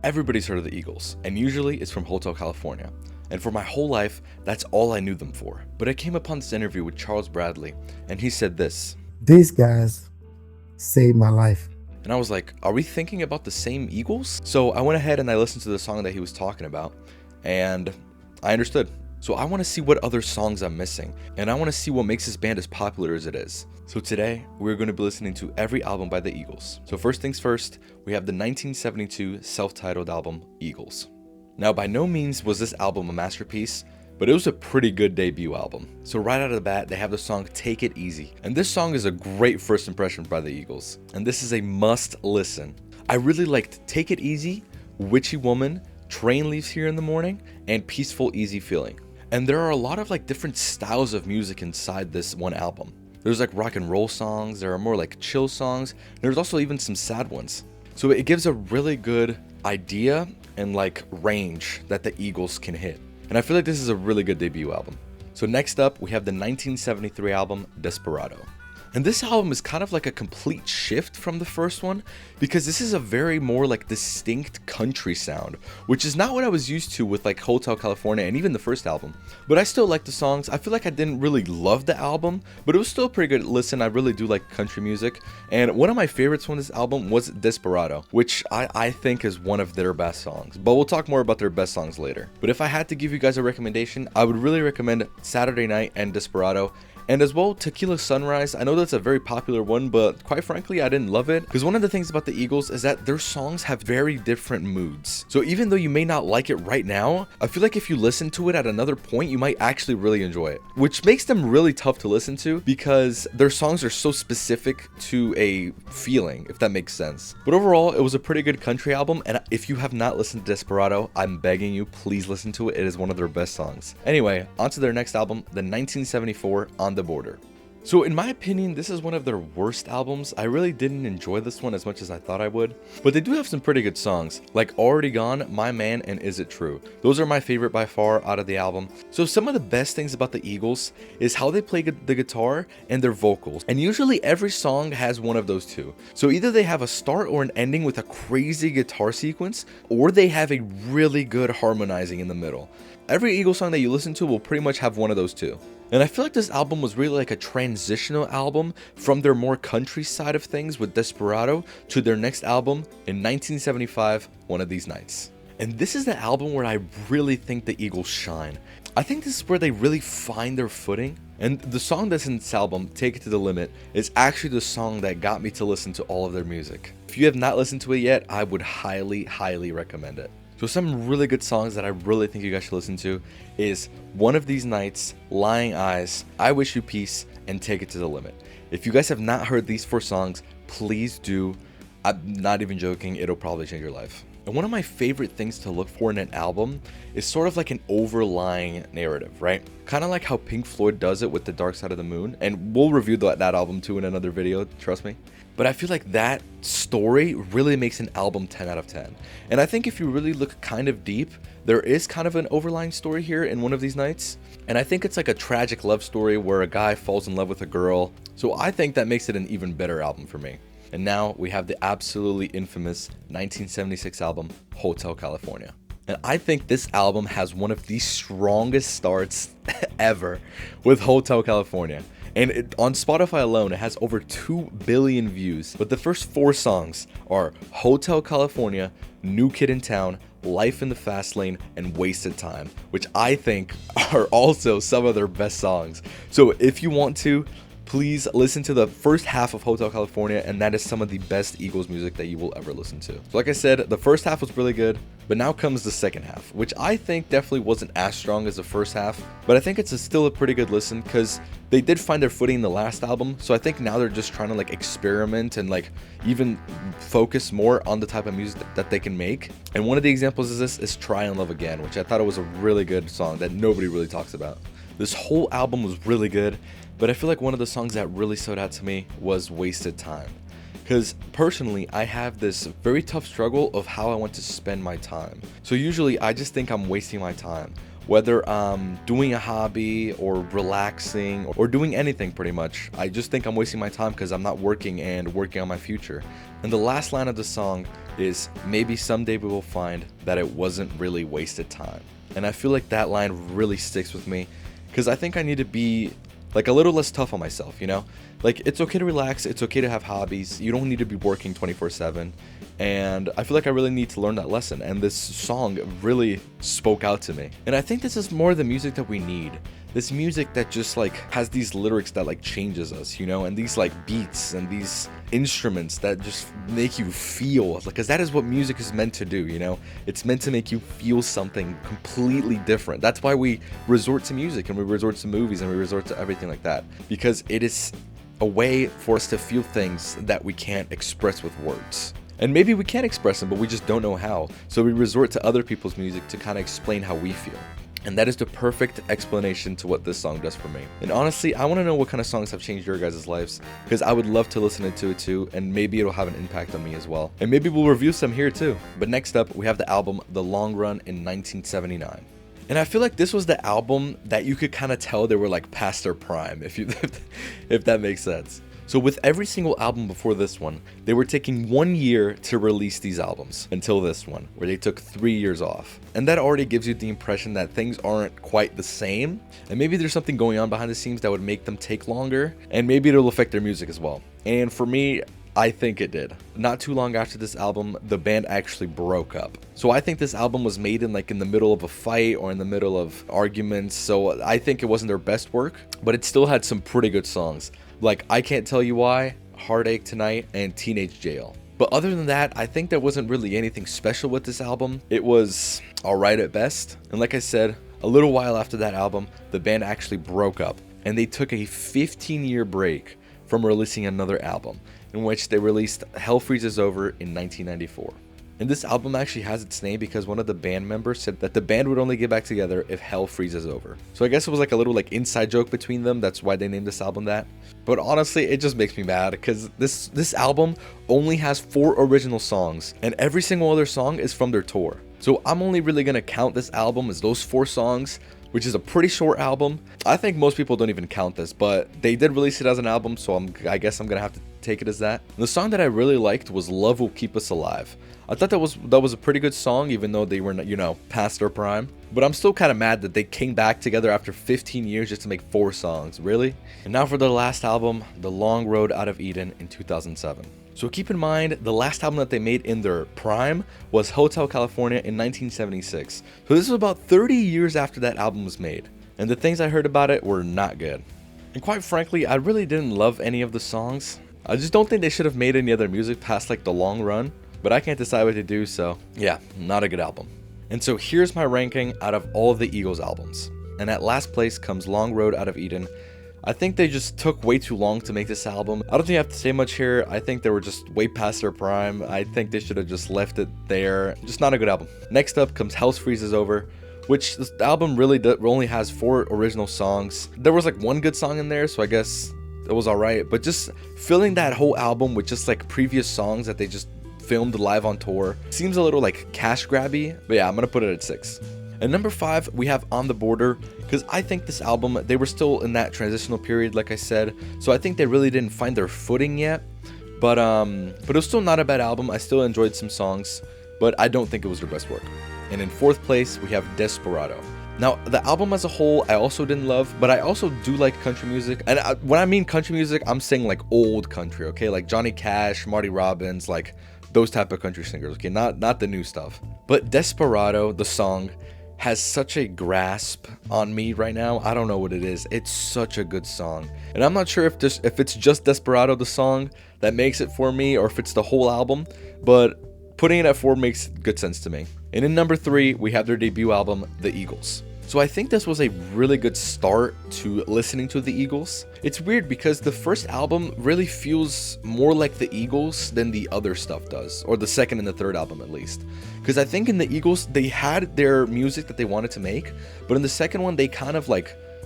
Everybody's heard of the Eagles, and usually it's from Hotel California. And for my whole life, that's all I knew them for. But I came upon this interview with Charles Bradley, and he said this. These guys saved my life. And I was like, are we thinking about the same Eagles? So I went ahead and I listened to the song that he was talking about, and I understood. So I want to see what other songs I'm missing, and I want to see what makes this band as popular as it is. So today, we're going to be listening to every album by the Eagles. So first things first, we have the 1972 self-titled album, Eagles. Now, by no means was this album a masterpiece, but it was a pretty good debut album. So right out of the bat, they have the song Take It Easy. And this song is a great first impression by the Eagles. And this is a must listen. I really liked Take It Easy, Witchy Woman, Train Leaves Here in the Morning, and Peaceful Easy Feeling. And there are a lot of different styles of music inside this one album. There's rock and roll songs, there are more chill songs, there's also even some sad ones. So it gives a really good idea and range that the Eagles can hit. And I feel like this is a really good debut album. So next up, we have the 1973 album, Desperado. And this album is kind of a complete shift from the first one, because this is a very more distinct country sound, which is not what I was used to with Hotel California and even the first album. But I still like the songs. I feel like I didn't really love the album, but it was still a pretty good listen. I really do like country music. And one of my favorites from this album was Desperado, which I think is one of their best songs. But we'll talk more about their best songs later. But if I had to give you guys a recommendation, I would really recommend Saturday Night and Desperado. And as well, Tequila Sunrise. I know that's a very popular one, but quite frankly, I didn't love it. Because one of the things about the Eagles is that their songs have very different moods. So even though you may not like it right now, I feel like if you listen to it at another point, you might actually really enjoy it. Which makes them really tough to listen to, because their songs are so specific to a feeling, if that makes sense. But overall, it was a pretty good country album. And if you have not listened to Desperado, I'm begging you, please listen to it. It is one of their best songs. Anyway, on to their next album, the 1974 On the Border. So in my opinion, this is one of their worst albums. I really didn't enjoy this one as much as I thought I would, but they do have some pretty good songs, like Already Gone, My Man, and Is It True. Those are my favorite by far out of the album. So some of the best things about the Eagles is how they play the guitar and their vocals, and usually every song has one of those two. So either they have a start or an ending with a crazy guitar sequence, or they have a really good harmonizing in the middle. Every Eagles song that you listen to will pretty much have one of those two. And I feel like this album was really a transitional album from their more country side of things with Desperado to their next album in 1975, One of These Nights. And this is the album where I really think the Eagles shine. I think this is where they really find their footing. And the song that's in this album, Take It to the Limit, is actually the song that got me to listen to all of their music. If you have not listened to it yet, I would highly, highly recommend it. So some really good songs that I really think you guys should listen to is One of These Nights, Lying Eyes, I Wish You Peace, and Take It to the Limit. If you guys have not heard these 4 songs, please do. I'm not even joking, it'll probably change your life. And one of my favorite things to look for in an album is sort of an overlying narrative, right? Kind of like how Pink Floyd does it with The Dark Side of the Moon, and we'll review that album too in another video, trust me. But I feel like that story really makes an album 10 out of 10. And I think if you really look kind of deep, there is kind of an overlying story here in One of These Nights. And I think it's a tragic love story where a guy falls in love with a girl. So I think that makes it an even better album for me. And now we have the absolutely infamous 1976 album, Hotel California. And I think this album has one of the strongest starts ever with Hotel California. And on Spotify alone, it has over 2 billion views. But the first 4 songs are Hotel California, New Kid in Town, Life in the Fast Lane, and Wasted Time, which I think are also some of their best songs. So if you want to, please listen to the first half of Hotel California, and that is some of the best Eagles music that you will ever listen to. So like I said, the first half was really good, but now comes the second half, which I think definitely wasn't as strong as the first half, but I think it's still a pretty good listen because they did find their footing in the last album. So I think now they're just trying to experiment and even focus more on the type of music that they can make. And one of the examples of this is Try and Love Again, which I thought it was a really good song that nobody really talks about. This whole album was really good, but I feel like one of the songs that really stood out to me was Wasted Time. Because personally, I have this very tough struggle of how I want to spend my time. So usually I just think I'm wasting my time. Whether I'm doing a hobby or relaxing or doing anything pretty much, I just think I'm wasting my time because I'm not working and working on my future. And the last line of the song is, maybe someday we will find that it wasn't really wasted time. And I feel like that line really sticks with me because I think I need to be like a little less tough on myself, you know? Like, it's okay to relax, it's okay to have hobbies, you don't need to be working 24/7. And I feel like I really need to learn that lesson, and this song really spoke out to me. And I think this is more the music that we need. This music that just like has these lyrics that like changes us, you know, and these like beats and these instruments that just make you feel, like, because that is what music is meant to do, you know? It's meant to make you feel something completely different. That's why we resort to music and we resort to movies and we resort to everything like that, because it is a way for us to feel things that we can't express with words. And maybe we can express them, but we just don't know how. So we resort to other people's music to kind of explain how we feel. And that is the perfect explanation to what this song does for me. And honestly, I want to know what kind of songs have changed your guys' lives, because I would love to listen to it too, and maybe it'll have an impact on me as well. And maybe we'll review some here too. But next up, we have the album The Long Run in 1979. And I feel like this was the album that you could kind of tell they were like past their prime, if that makes sense. So with every single album before this one, they were taking 1 year to release these albums until this one, where they took 3 years off. And that already gives you the impression that things aren't quite the same, and maybe there's something going on behind the scenes that would make them take longer, and maybe it'll affect their music as well. And for me, I think it did. Not too long after this album, the band actually broke up. So I think this album was made in the middle of a fight or in the middle of arguments, so I think it wasn't their best work, but it still had some pretty good songs. Like I Can't Tell You Why, Heartache Tonight, and Teenage Jail. But other than that, I think there wasn't really anything special with this album. It was alright at best. And like I said, a little while after that album, the band actually broke up. And they took a 15-year break from releasing another album, in which they released Hell Freezes Over in 1994. And this album actually has its name because one of the band members said that the band would only get back together if Hell Freezes Over. So I guess it was like a little inside joke between them. That's why they named this album that. But honestly, it just makes me mad because this album only has 4 original songs, and every single other song is from their tour. So I'm only really gonna count this album as those 4 songs, which is a pretty short album. I think most people don't even count this, but they did release it as an album, so I guess I'm gonna have to take it as that. And the song that I really liked was Love Will Keep Us Alive. I thought that was a pretty good song, even though they were, past their prime. But I'm still kind of mad that they came back together after 15 years just to make 4 songs, really? And now for their last album, The Long Road Out of Eden in 2007. So keep in mind, the last album that they made in their prime was Hotel California in 1976. So this was about 30 years after that album was made. And the things I heard about it were not good. And quite frankly, I really didn't love any of the songs. I just don't think they should have made any other music past The Long Run. But I can't decide what to do, so yeah, not a good album. And so here's my ranking out of all of the Eagles albums. And at last place comes Long Road Out of Eden. I think they just took way too long to make this album. I don't think I have to say much here. I think they were just way past their prime. I think they should have just left it there. Just not a good album. Next up comes Hell Freezes Over, which this album really only has 4 original songs. There was 1 good song in there, so I guess it was alright. But just filling that whole album with just previous songs that they just filmed live on tour seems a little cash grabby, but yeah, I'm gonna put it at 6. And number 5, we have On the Border, because I think this album, they were still in that transitional period, like I said, so I think they really didn't find their footing yet, but it was still not a bad album. I still enjoyed some songs, but I don't think it was their best work. And in 4th place, we have Desperado. Now, the album as a whole, I also didn't love, but I also do like country music. And when I mean country music, I'm saying old country, okay? Like Johnny Cash, Marty Robbins, those type of country singers, okay? Not the new stuff. But Desperado, the song, has such a grasp on me right now. I don't know what it is. It's such a good song. And I'm not sure if it's just Desperado, the song, that makes it for me, or if it's the whole album, but putting it at 4 makes good sense to me. And in number 3, we have their debut album, The Eagles. So I think this was a really good start to listening to the Eagles. It's weird because the first album really feels more like the Eagles than the other stuff does, or the second and the third album at least. Because I think in the Eagles, they had their music that they wanted to make, but in the second one, they kind of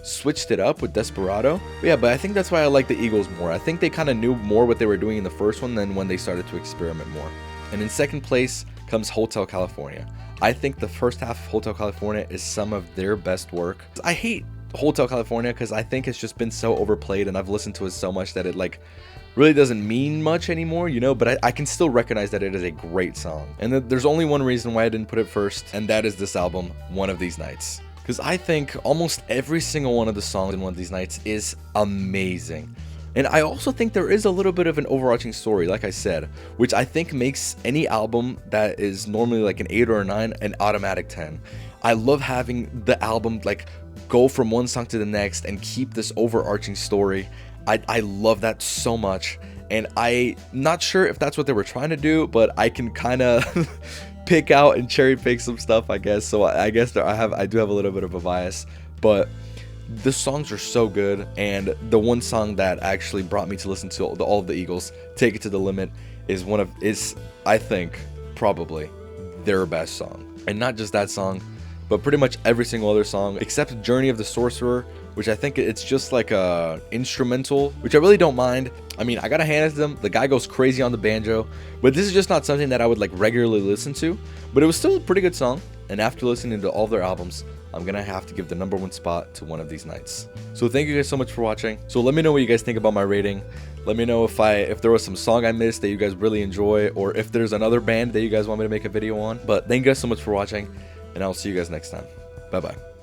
switched it up with Desperado. But I think that's why I like the Eagles more. I think they kind of knew more what they were doing in the first one than when they started to experiment more. And in second place comes Hotel California. I think the first half of Hotel California is some of their best work. I hate Hotel California because I think it's just been so overplayed, and I've listened to it so much that it like really doesn't mean much anymore, you know, but I can still recognize that it is a great song. And there's only one reason why I didn't put it first, and that is this album, One of These Nights. Because I think almost every single one of the songs in One of These Nights is amazing. And I also think there is a little bit of an overarching story, like I said, which I think makes any album that is normally like an 8 or a 9 an automatic 10. I love having the album like go from one song to the next and keep this overarching story. I love that so much, and I'm not sure if that's what they were trying to do, but I can kind of pick out and cherry pick some stuff, I guess. So I guess I do have a little bit of a bias, but the songs are so good. And the one song that actually brought me to listen to all of the Eagles, "Take It to the Limit," is I think probably their best song. And not just that song, but pretty much every single other song except "Journey of the Sorcerer," which I think it's just like a instrumental, which I really don't mind. I mean, I gotta hand it to them, the guy goes crazy on the banjo, but this is just not something that I would like regularly listen to, but it was still a pretty good song. And after listening to all of their albums, I'm gonna have to give the #1 spot to One of These Nights. So thank you guys so much for watching. So let me know what you guys think about my rating. Let me know if there was some song I missed that you guys really enjoy, or if there's another band that you guys want me to make a video on. But thank you guys so much for watching, and I'll see you guys next time. Bye bye.